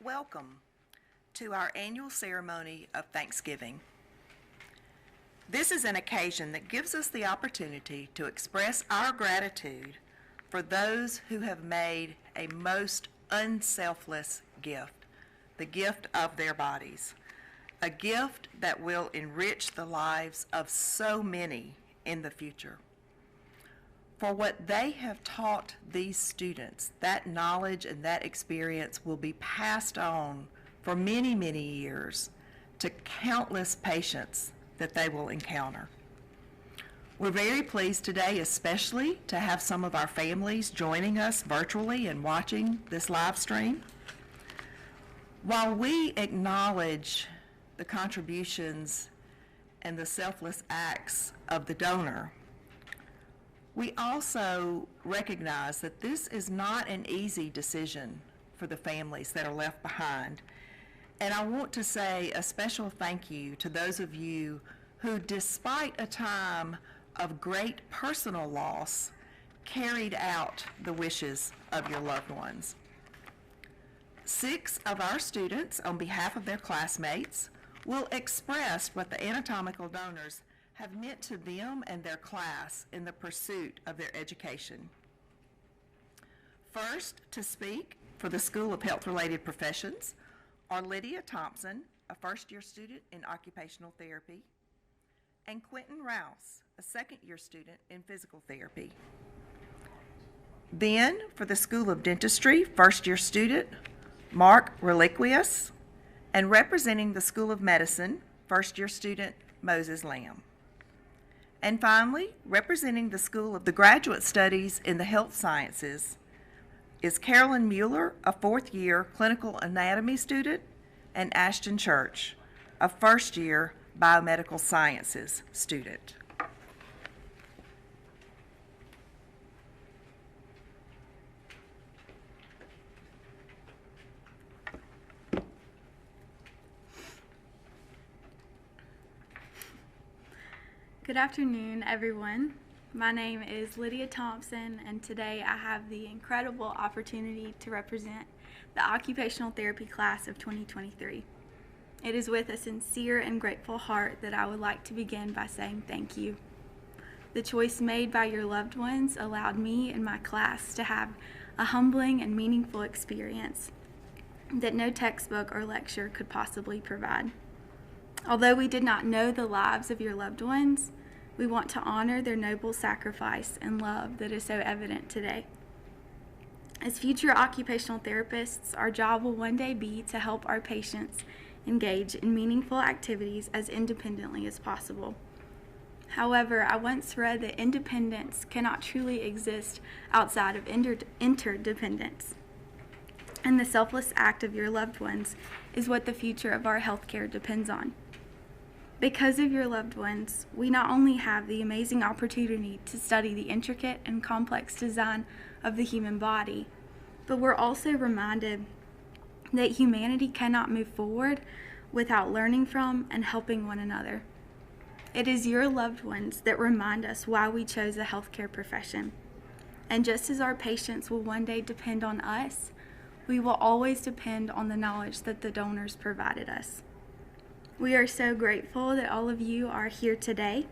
Welcome to our annual ceremony of Thanksgiving. This is an occasion that gives us the opportunity to express our gratitude for those who have made a most unselfless gift, the gift of their bodies, a gift that will enrich the lives of so many in the future. For what they have taught these students, that knowledge and that experience will be passed on for many, many years to countless patients that they will encounter. We're very pleased today, especially, to have some of our families joining us virtually and watching this live stream. While we acknowledge the contributions and the selfless acts of the donor, we also recognize that this is not an easy decision for the families that are left behind. And I want to say a special thank you to those of you who, despite a time of great personal loss, carried out the wishes of your loved ones. 6 of our students, on behalf of their classmates, will express what the anatomical donors have meant to them and their class in the pursuit of their education. First, to speak for the School of Health-Related Professions are Lydia Thompson, a first-year student in occupational therapy, and Quentin Rouse, a second-year student in physical therapy. Then, for the School of Dentistry, first-year student Mark Reliquius, and representing the School of Medicine, first-year student Moses Lamb. And finally, representing the School of the Graduate Studies in the Health Sciences is Carolyn Mueller, a fourth-year clinical anatomy student, and Ashton Church, a first-year biomedical sciences student. Good afternoon, everyone. My name is Lydia Thompson, and today I have the incredible opportunity to represent the occupational therapy class of 2023. It is with a sincere and grateful heart that I would like to begin by saying thank you. The choice made by your loved ones allowed me and my class to have a humbling and meaningful experience that no textbook or lecture could possibly provide. Although we did not know the lives of your loved ones, we want to honor their noble sacrifice and love that is so evident today. As future occupational therapists, our job will one day be to help our patients engage in meaningful activities as independently as possible. However, I once read that independence cannot truly exist outside of interdependence. And the selfless act of your loved ones is what the future of our healthcare depends on. Because of your loved ones, we not only have the amazing opportunity to study the intricate and complex design of the human body, but we're also reminded that humanity cannot move forward without learning from and helping one another. It is your loved ones that remind us why we chose a healthcare profession. And just as our patients will one day depend on us, we will always depend on the knowledge that the donors provided us. We are so grateful that all of you are here today,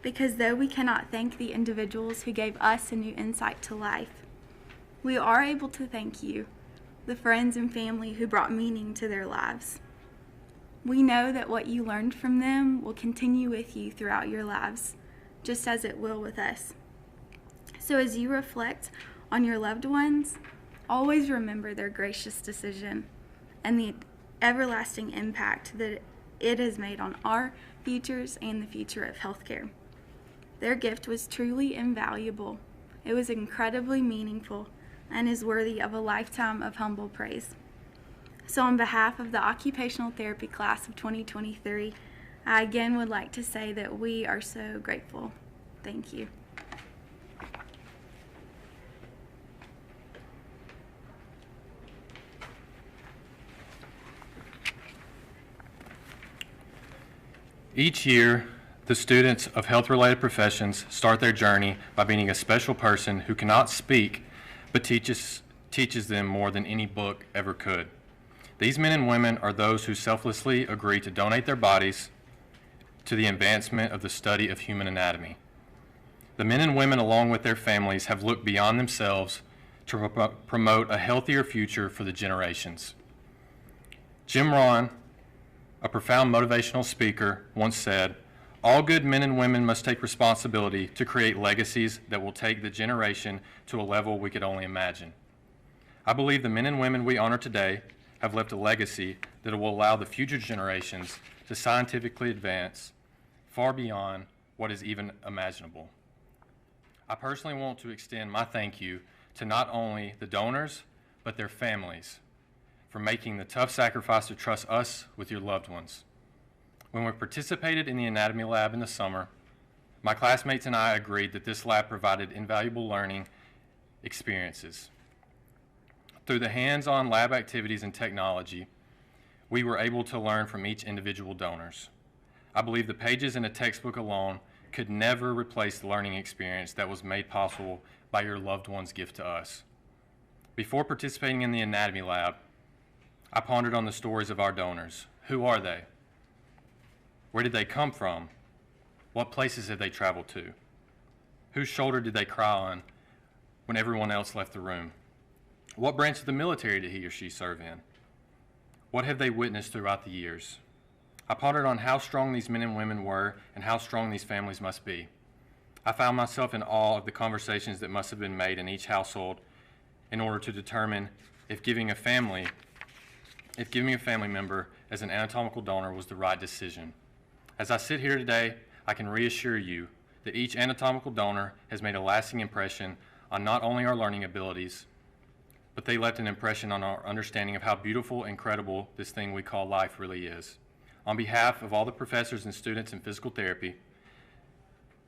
because though we cannot thank the individuals who gave us a new insight to life, we are able to thank you, the friends and family who brought meaning to their lives. We know that what you learned from them will continue with you throughout your lives, just as it will with us. So as you reflect on your loved ones, always remember their gracious decision and the everlasting impact that it has made on our futures and the future of healthcare. Their gift was truly invaluable. It was incredibly meaningful and is worthy of a lifetime of humble praise. So on behalf of the occupational therapy class of 2023, I again would like to say that we are so grateful. Thank you. Each year, the students of health-related professions start their journey by meeting a special person who cannot speak but teaches them more than any book ever could. These men and women are those who selflessly agree to donate their bodies to the advancement of the study of human anatomy. The men and women, along with their families, have looked beyond themselves to promote a healthier future for the generations. Jim Rohn, a profound motivational speaker, once said, "All good men and women must take responsibility to create legacies that will take the generation to a level we could only imagine." I believe the men and women we honor today have left a legacy that will allow the future generations to scientifically advance far beyond what is even imaginable. I personally want to extend my thank you to not only the donors, but their families for making the tough sacrifice to trust us with your loved ones. When we participated in the anatomy lab in the summer, my classmates and I agreed that this lab provided invaluable learning experiences. Through the hands-on lab activities and technology, we were able to learn from each individual donors. I believe the pages in a textbook alone could never replace the learning experience that was made possible by your loved one's gift to us. Before participating in the anatomy lab, I pondered on the stories of our donors. Who are they? Where did they come from? What places have they traveled to? Whose shoulder did they cry on when everyone else left the room? What branch of the military did he or she serve in? What have they witnessed throughout the years? I pondered on how strong these men and women were and how strong these families must be. I found myself in awe of the conversations that must have been made in each household in order to determine if giving a family member as an anatomical donor was the right decision. As I sit here today, I can reassure you that each anatomical donor has made a lasting impression on not only our learning abilities, but they left an impression on our understanding of how beautiful and incredible this thing we call life really is. On behalf of all the professors and students in physical therapy,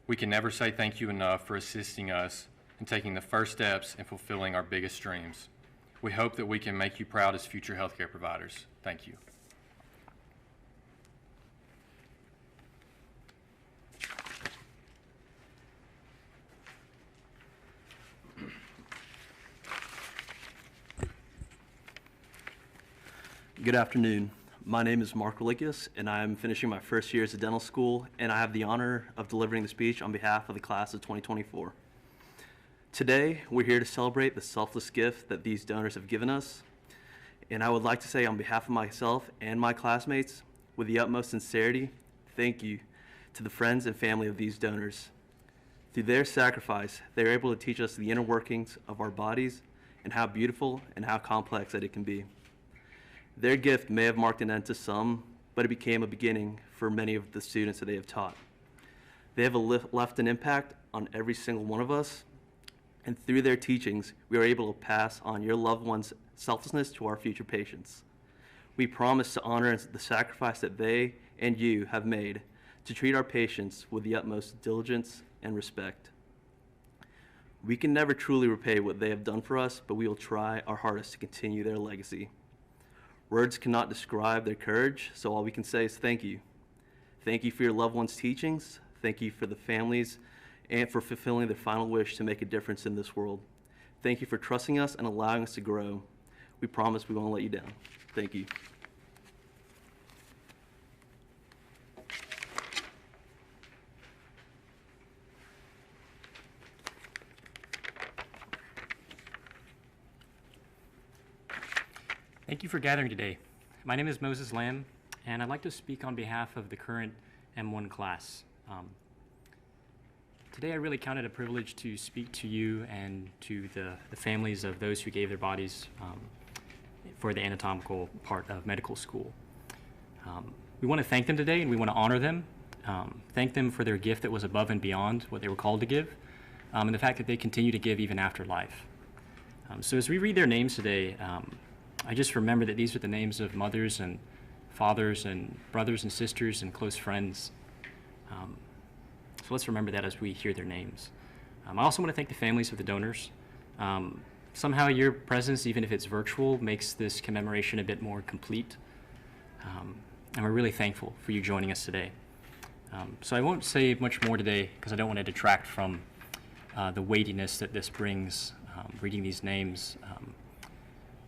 we can never say thank you enough for assisting us in taking the first steps in fulfilling our biggest dreams. We hope that we can make you proud as future healthcare providers. Thank you. Good afternoon. My name is Mark Religious, and I'm finishing my first year as a dental school, and I have the honor of delivering the speech on behalf of the class of 2024. Today, we're here to celebrate the selfless gift that these donors have given us, and I would like to say on behalf of myself and my classmates, with the utmost sincerity, thank you to the friends and family of these donors. Through their sacrifice, they are able to teach us the inner workings of our bodies and how beautiful and how complex that it can be. Their gift may have marked an end to some, but it became a beginning for many of the students that they have taught. They have left an impact on every single one of us, and through their teachings, we are able to pass on your loved one's selflessness to our future patients. We promise to honor the sacrifice that they and you have made to treat our patients with the utmost diligence and respect. We can never truly repay what they have done for us, but we will try our hardest to continue their legacy. Words cannot describe their courage, so all we can say is thank you. Thank you for your loved ones' teachings. Thank you for the families and for fulfilling their final wish to make a difference in this world. Thank you for trusting us and allowing us to grow. We promise we won't let you down. Thank you. Thank you for gathering today. My name is Moses Lamb, and I'd like to speak on behalf of the current M1 class. Today I really count it a privilege to speak to you and to the families of those who gave their bodies for the anatomical part of medical school. We want to thank them today, and we want to honor them, thank them for their gift that was above and beyond what they were called to give, and the fact that they continue to give even after life. So as we read their names today, I just remember that these are the names of mothers and fathers and brothers and sisters and close friends. So let's remember that as we hear their names. I also want to thank the families of the donors. Somehow your presence, even if it's virtual, makes this commemoration a bit more complete. And we're really thankful for you joining us today. So I won't say much more today because I don't want to detract from the weightiness that this brings, reading these names.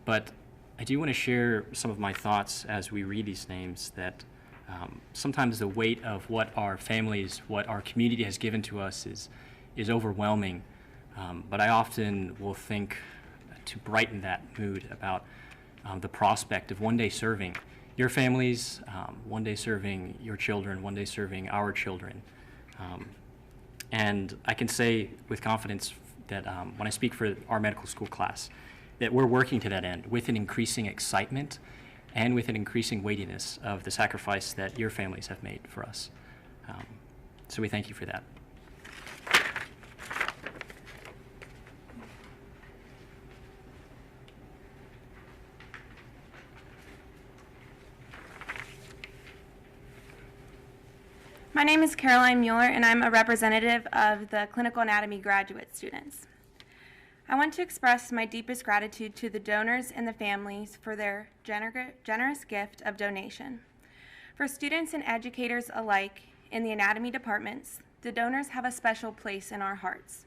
But I do want to share some of my thoughts as we read these names, that sometimes the weight of what our families, what our community has given to us is overwhelming. But I often will think to brighten that mood about the prospect of one day serving your families, one day serving your children, one day serving our children. And I can say with confidence that when I speak for our medical school class, that we're working to that end with an increasing excitement and with an increasing weightiness of the sacrifice that your families have made for us. So we thank you for that. My name is Caroline Mueller, and I'm a representative of the Clinical Anatomy graduate students. I want to express my deepest gratitude to the donors and the families for their generous gift of donation. For students and educators alike in the anatomy departments, the donors have a special place in our hearts.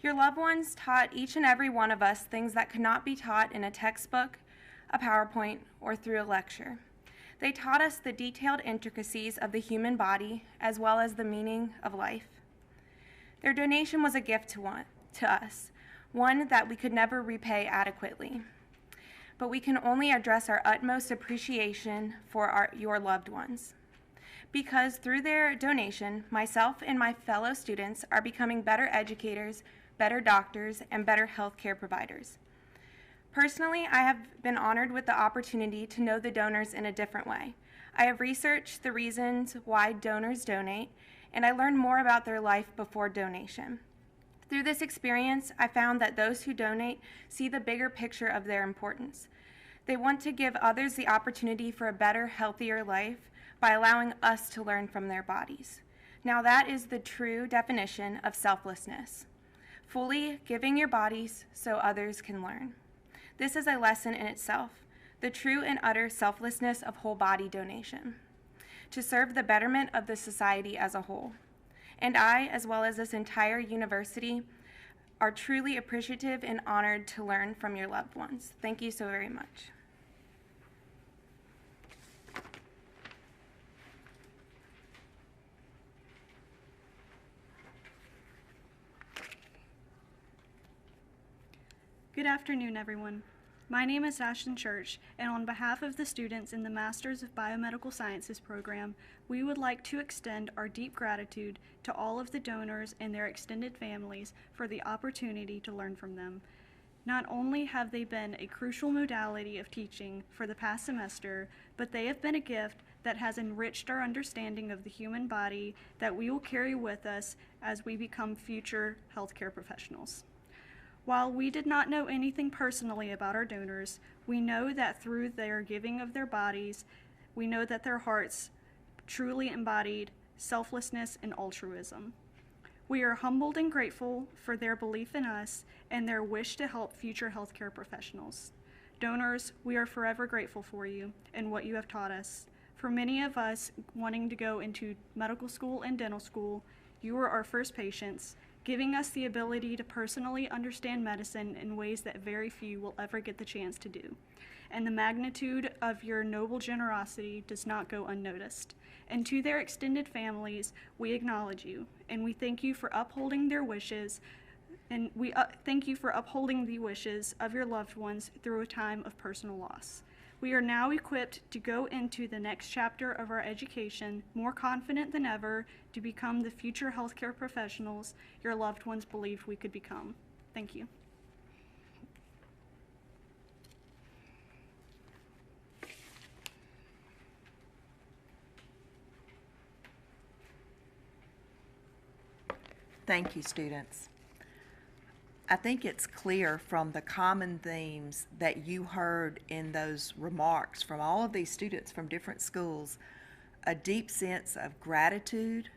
Your loved ones taught each and every one of us things that could not be taught in a textbook, a PowerPoint, or through a lecture. They taught us the detailed intricacies of the human body as well as the meaning of life. Their donation was a gift to us, one that we could never repay adequately. But we can only address our utmost appreciation for your loved ones. Because through their donation, myself and my fellow students are becoming better educators, better doctors, and better healthcare providers. Personally, I have been honored with the opportunity to know the donors in a different way. I have researched the reasons why donors donate, and I learned more about their life before donation. Through this experience, I found that those who donate see the bigger picture of their importance. They want to give others the opportunity for a better, healthier life by allowing us to learn from their bodies. Now that is the true definition of selflessness, fully giving your bodies so others can learn. This is a lesson in itself, the true and utter selflessness of whole body donation, to serve the betterment of the society as a whole. And I, as well as this entire university, are truly appreciative and honored to learn from your loved ones. Thank you so very much. Good afternoon, everyone. My name is Ashton Church, and on behalf of the students in the Masters of Biomedical Sciences program, we would like to extend our deep gratitude to all of the donors and their extended families for the opportunity to learn from them. Not only have they been a crucial modality of teaching for the past semester, but they have been a gift that has enriched our understanding of the human body that we will carry with us as we become future healthcare professionals. While we did not know anything personally about our donors, we know that through their giving of their bodies, we know that their hearts truly embodied selflessness and altruism. We are humbled and grateful for their belief in us and their wish to help future healthcare professionals. Donors, we are forever grateful for you and what you have taught us. For many of us wanting to go into medical school and dental school, you were our first patients, giving us the ability to personally understand medicine in ways that very few will ever get the chance to do. And the magnitude of your noble generosity does not go unnoticed. And to their extended families, we acknowledge you, and we thank you for upholding their wishes, and we thank you for upholding the wishes of your loved ones through a time of personal loss. We are now equipped to go into the next chapter of our education more confident than ever to become the future healthcare professionals your loved ones believed we could become. Thank you. Thank you, students. I think it's clear from the common themes that you heard in those remarks from all of these students from different schools, a deep sense of gratitude,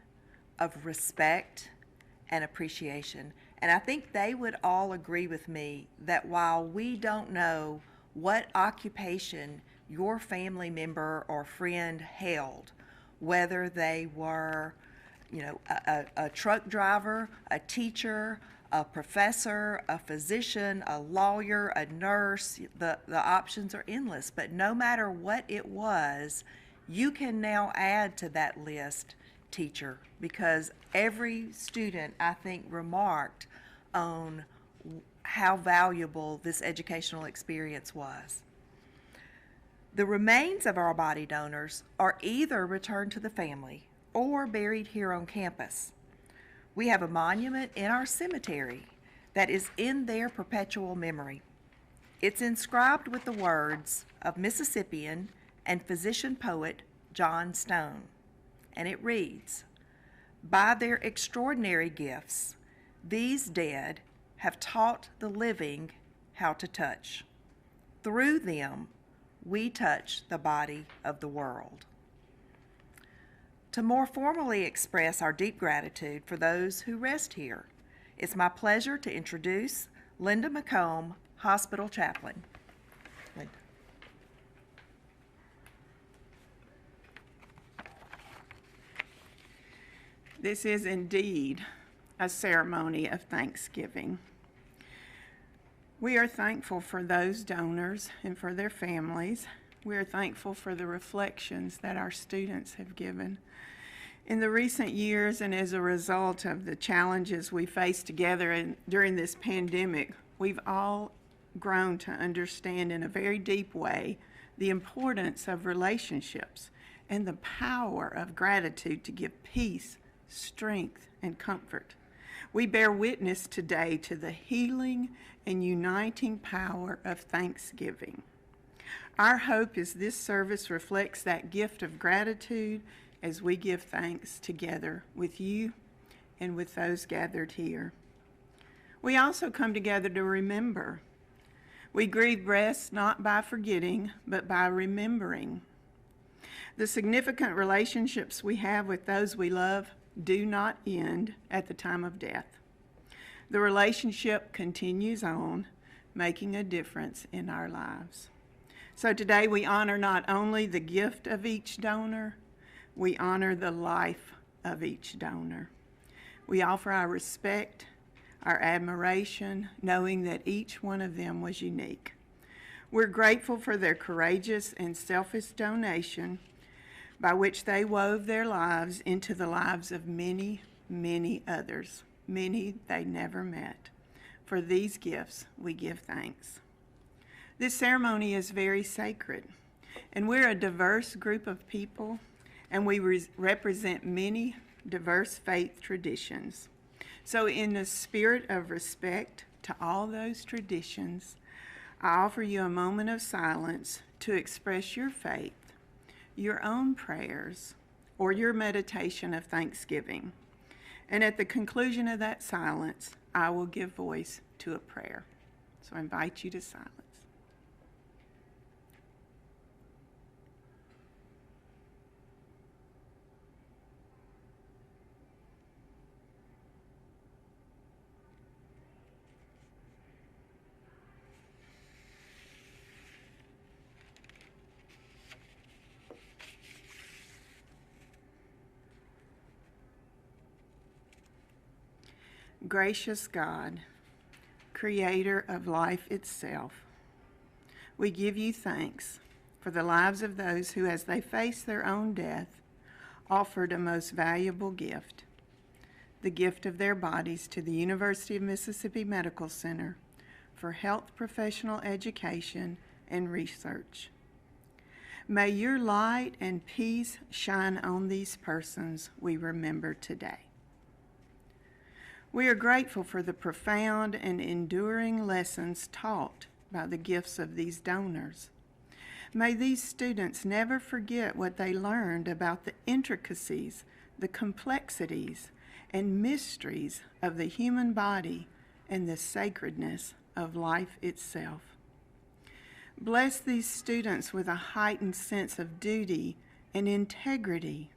of respect, and appreciation. And I think they would all agree with me that while we don't know what occupation your family member or friend held, whether they were a truck driver, a teacher, a professor, a physician, a lawyer, a nurse. The options are endless, but no matter what it was, you can now add to that list teacher, because every student, I think, remarked on how valuable this educational experience was. The remains of our body donors are either returned to the family or buried here on campus. We have a monument in our cemetery that is in their perpetual memory. It's inscribed with the words of Mississippian and physician poet John Stone, and it reads, "By their extraordinary gifts, these dead have taught the living how to touch. Through them, we touch the body of the world." To more formally express our deep gratitude for those who rest here, it's my pleasure to introduce Linda McComb, Hospital Chaplain. Linda. This is indeed a ceremony of thanksgiving. We are thankful for those donors and for their families. We are thankful for the reflections that our students have given. In the recent years, and as a result of the challenges we face together during this pandemic, we've all grown to understand in a very deep way the importance of relationships and the power of gratitude to give peace, strength, and comfort. We bear witness today to the healing and uniting power of thanksgiving. Our hope is this service reflects that gift of gratitude as we give thanks together with you and with those gathered here. We also come together to remember. We grieve rest not by forgetting, but by remembering. The significant relationships we have with those we love do not end at the time of death. The relationship continues on, making a difference in our lives. So today we honor not only the gift of each donor, we honor the life of each donor. We offer our respect, our admiration, knowing that each one of them was unique. We're grateful for their courageous and selfless donation by which they wove their lives into the lives of many, many others, many they never met. For these gifts, we give thanks. This ceremony is very sacred, and we're a diverse group of people, and we represent many diverse faith traditions. So in the spirit of respect to all those traditions, I offer you a moment of silence to express your faith, your own prayers, or your meditation of thanksgiving. And at the conclusion of that silence, I will give voice to a prayer. So I invite you to silence. Gracious God, creator of life itself, we give you thanks for the lives of those who, as they face their own death, offered a most valuable gift, the gift of their bodies to the University of Mississippi Medical Center for health professional education and research. May your light and peace shine on these persons we remember today. We are grateful for the profound and enduring lessons taught by the gifts of these donors. May these students never forget what they learned about the intricacies, the complexities, and mysteries of the human body and the sacredness of life itself. Bless these students with a heightened sense of duty and integrity.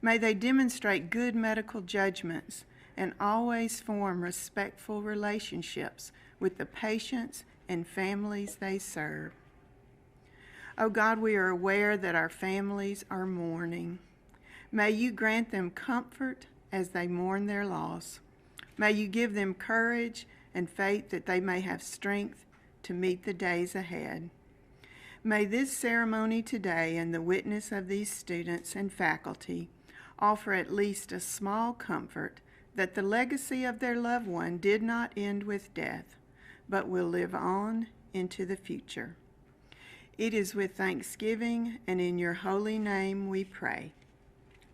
May they demonstrate good medical judgments and always form respectful relationships with the patients and families they serve. Oh God, we are aware that our families are mourning. May you grant them comfort as they mourn their loss. May you give them courage and faith that they may have strength to meet the days ahead. May this ceremony today and the witness of these students and faculty offer at least a small comfort that the legacy of their loved one did not end with death, but will live on into the future. It is with thanksgiving and in your holy name we pray.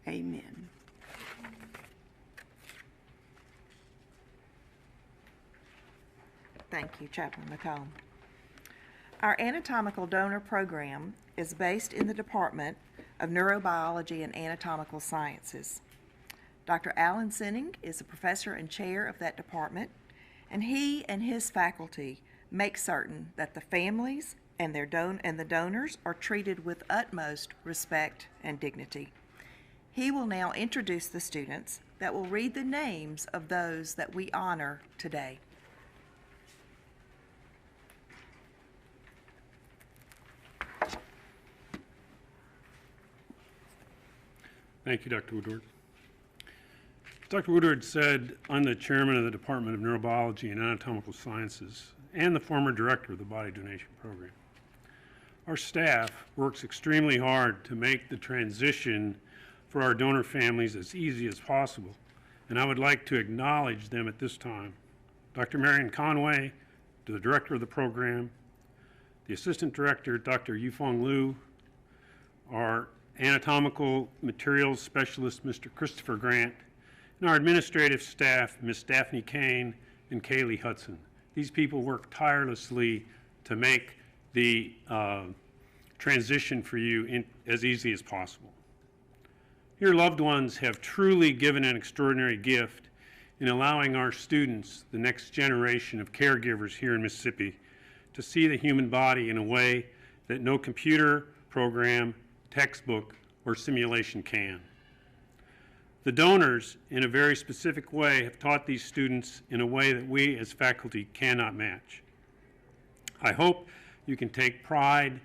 Amen. Thank you, Chaplain McComb. Our anatomical donor program is based in the Department of Neurobiology and Anatomical Sciences. Dr. Alan Sinning is a professor and chair of that department, and he and his faculty make certain that the families and the donors are treated with utmost respect and dignity. He will now introduce the students that will read the names of those that we honor today. Thank you, Dr. Woodward. Dr. Woodward said, I'm the chairman of the Department of Neurobiology and Anatomical Sciences and the former director of the Body Donation Program. Our staff works extremely hard to make the transition for our donor families as easy as possible, and I would like to acknowledge them at this time. Dr. Marion Conway, the director of the program, the assistant director, Dr. Yufeng Liu, our anatomical materials specialist, Mr. Christopher Grant, and our administrative staff, Ms. Daphne Kane and Kaylee Hudson. These people work tirelessly to make the transition for you as easy as possible. Your loved ones have truly given an extraordinary gift in allowing our students, the next generation of caregivers here in Mississippi, to see the human body in a way that no computer program, textbook, or simulation can. The donors, in a very specific way, have taught these students in a way that we as faculty cannot match. I hope you can take pride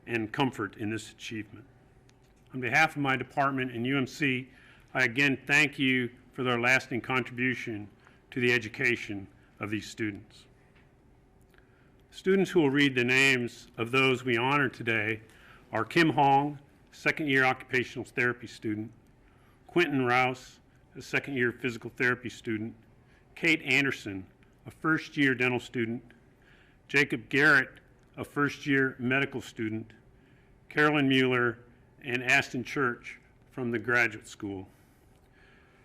and comfort in this achievement. On behalf of my department and UMC, I again thank you for their lasting contribution to the education of these students. Students who will read the names of those we honor today are Kim Hong, second-year occupational therapy student, Quentin Rouse, a second-year physical therapy student, Kate Anderson, a first-year dental student, Jacob Garrett, a first-year medical student, Carolyn Mueller, and Aston Church from the graduate school.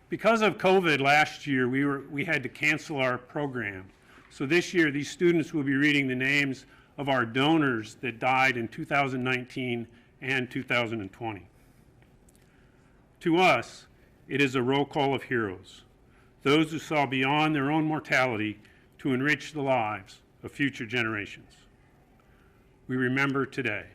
Because of COVID last year, we had to cancel our program. So this year, these students will be reading the names of our donors that died in 2019 and 2020. To us, it is a roll call of heroes, those who saw beyond their own mortality to enrich the lives of future generations. We remember today.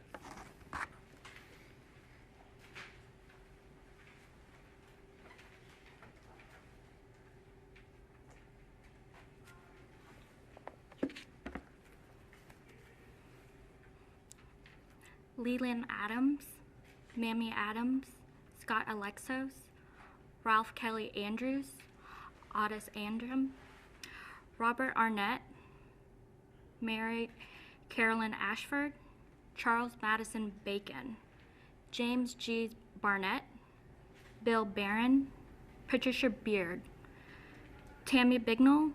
Leland Adams, Mamie Adams, Scott Alexos, Ralph Kelly Andrews, Otis Andrum, Robert Arnett, Mary Carolyn Ashford, Charles Madison Bacon, James G. Barnett, Bill Barron, Patricia Beard, Tammy Bignell,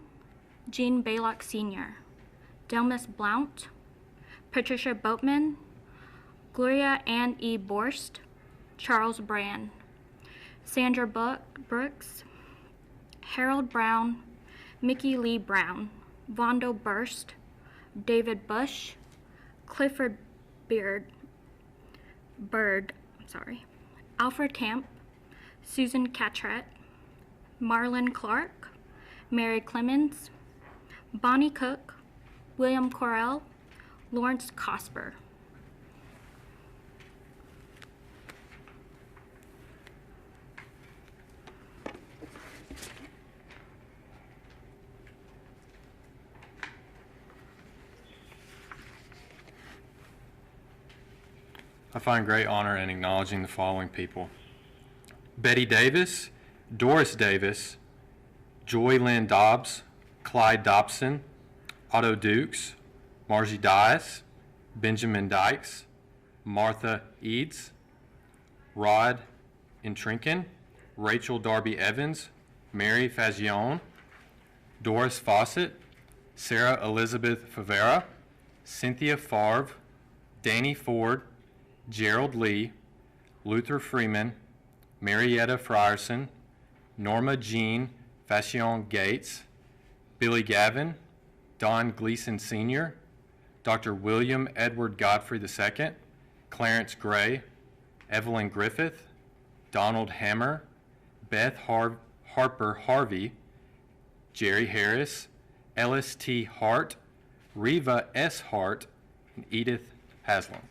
Jean Baylock Sr., Delmas Blount, Patricia Boatman, Gloria Ann E. Borst, Charles Brand, Sandra Brooks, Harold Brown, Mickey Lee Brown, Vondo Burst, David Bush, Clifford Bird, Alfred Camp, Susan Cattrett, Marlon Clark, Mary Clemens, Bonnie Cook, William Correll, Lawrence Cosper. I find great honor in acknowledging the following people: Betty Davis, Doris Davis, Joy Lynn Dobbs, Clyde Dobson, Otto Dukes, Margie Dias, Benjamin Dykes, Martha Eads, Rod Intrinkin, Rachel Darby Evans, Mary Fagion, Doris Fawcett, Sarah Elizabeth Favera, Cynthia Favre, Danny Ford, Gerald Lee, Luther Freeman, Marietta Frierson, Norma Jean Fashion Gates, Billy Gavin, Don Gleason Sr., Dr. William Edward Godfrey II, Clarence Gray, Evelyn Griffith, Donald Hammer, Beth Harper Harvey, Jerry Harris, Ellis T. Hart, Reva S. Hart, and Edith Haslam.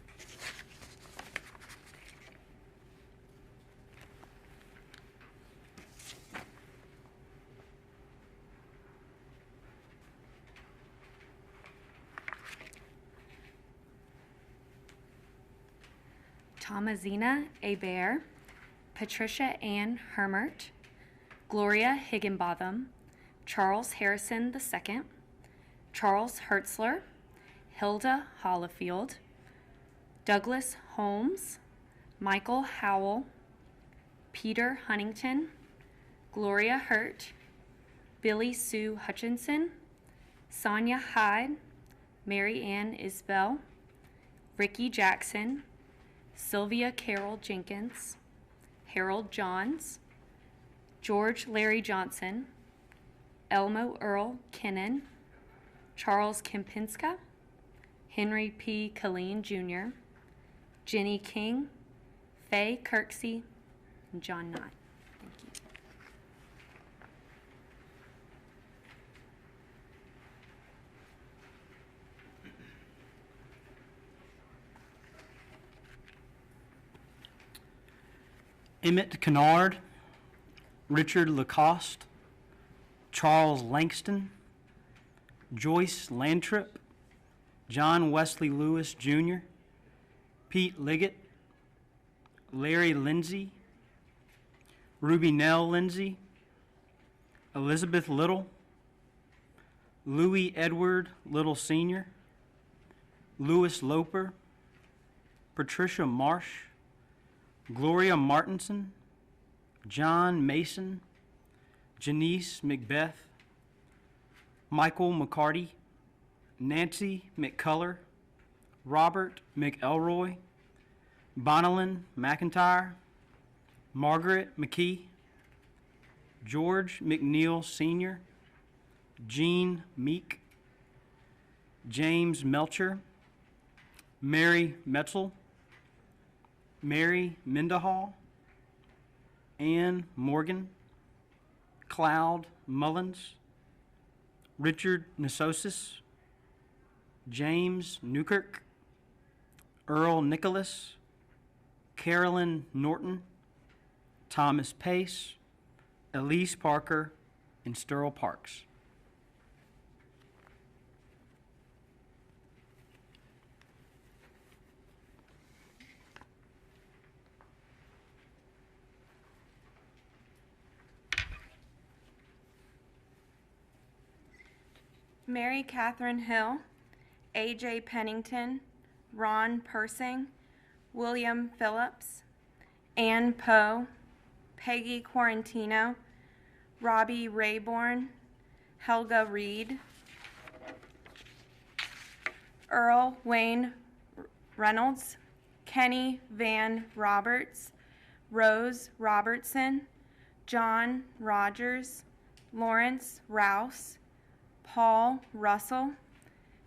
Thomasina Hebert, Patricia Ann Hermert, Gloria Higginbotham, Charles Harrison II, Charles Hertzler, Hilda Hollifield, Douglas Holmes, Michael Howell, Peter Huntington, Gloria Hurt, Billy Sue Hutchinson, Sonia Hyde, Mary Ann Isbell, Ricky Jackson, Sylvia Carol Jenkins, Harold Johns, George Larry Johnson, Elmo Earl Kennan, Charles Kempinska, Henry P. Killeen Jr., Jenny King, Faye Kirksey, and John Knott. Thank you. Emmett Kennard, Richard Lacoste, Charles Langston, Joyce Lantrip, John Wesley Lewis Jr., Pete Liggett, Larry Lindsay, Ruby Nell Lindsay, Elizabeth Little, Louis Edward Little Sr., Louis Loper, Patricia Marsh, Gloria Martinson, John Mason, Janice Macbeth, Michael McCarty, Nancy McCullough, Robert McElroy, Bonalyn McIntyre, Margaret McKee, George McNeil Sr., Jean Meek, James Melcher, Mary Metzel, Mary Mendahall, Ann Morgan, Cloud Mullins, Richard Nasosis, James Newkirk, Earl Nicholas, Carolyn Norton, Thomas Pace, Elise Parker, and Sterl Parks. Mary Catherine Hill, A.J. Pennington, Ron Persing, William Phillips, Ann Poe, Peggy Quarantino, Robbie Rayborn, Helga Reed, Earl Wayne Reynolds, Kenny Van Roberts, Rose Robertson, John Rogers, Lawrence Rouse, Paul Russell,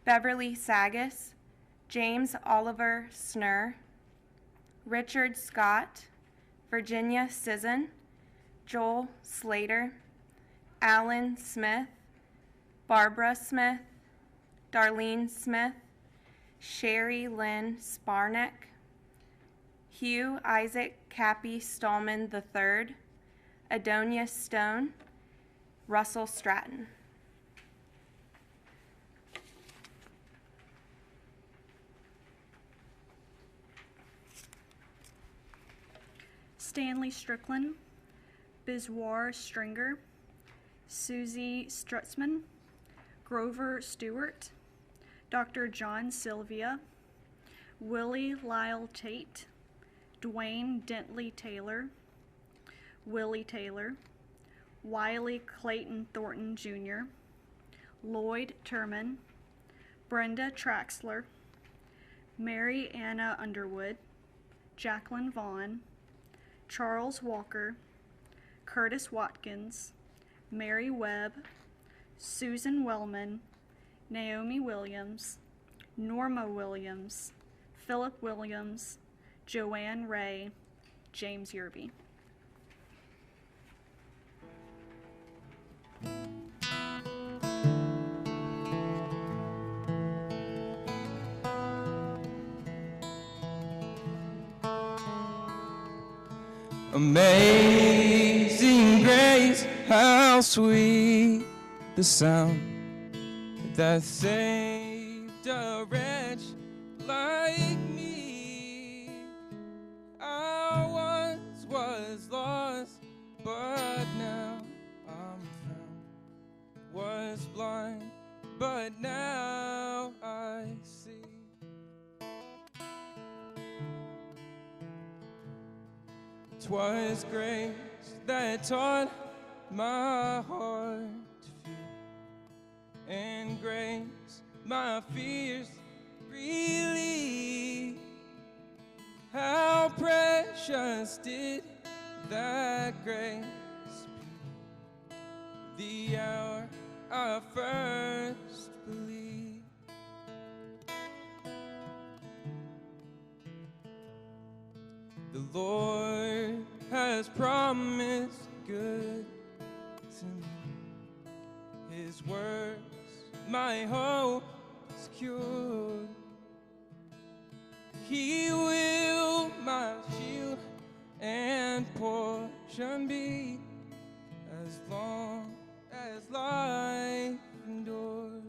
Beverly Sagas, James Oliver Snur, Richard Scott, Virginia Sisson, Joel Slater, Alan Smith, Barbara Smith, Darlene Smith, Sherry Lynn Sparneck, Hugh Isaac Cappy Stallman III, Adonia Stone, Russell Stratton. Stanley Strickland, Bizwar Stringer, Susie Strutzman, Grover Stewart, Dr. John Sylvia, Willie Lyle Tate, Dwayne Dentley Taylor, Willie Taylor, Wiley Clayton Thornton Jr., Lloyd Turman, Brenda Traxler, Mary Anna Underwood, Jacqueline Vaughn, Charles Walker, Curtis Watkins, Mary Webb, Susan Wellman, Naomi Williams, Norma Williams, Philip Williams, Joanne Ray, James Yerby. Amazing grace, how sweet the sound that saved a wretch like me. I once was lost, but now I'm found. Was blind, but now I see. 'Twas grace that taught my heart to fear, and grace my fears relieve. How precious did that grace be, the hour I first believed. The Lord has promised good to me. His words my hope secured. He will my shield and portion be, as long as life endures.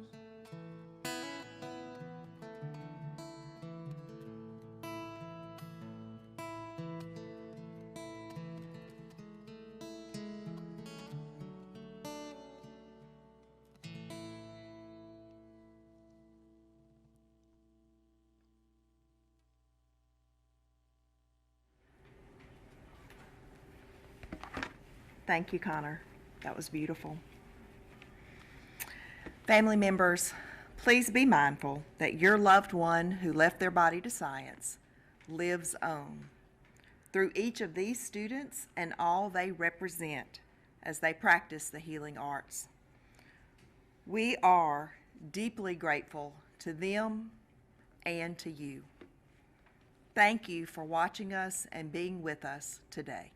Thank you, Connor. That was beautiful. Family members, please be mindful that your loved one who left their body to science lives on through each of these students and all they represent as they practice the healing arts. We are deeply grateful to them and to you. Thank you for watching us and being with us today.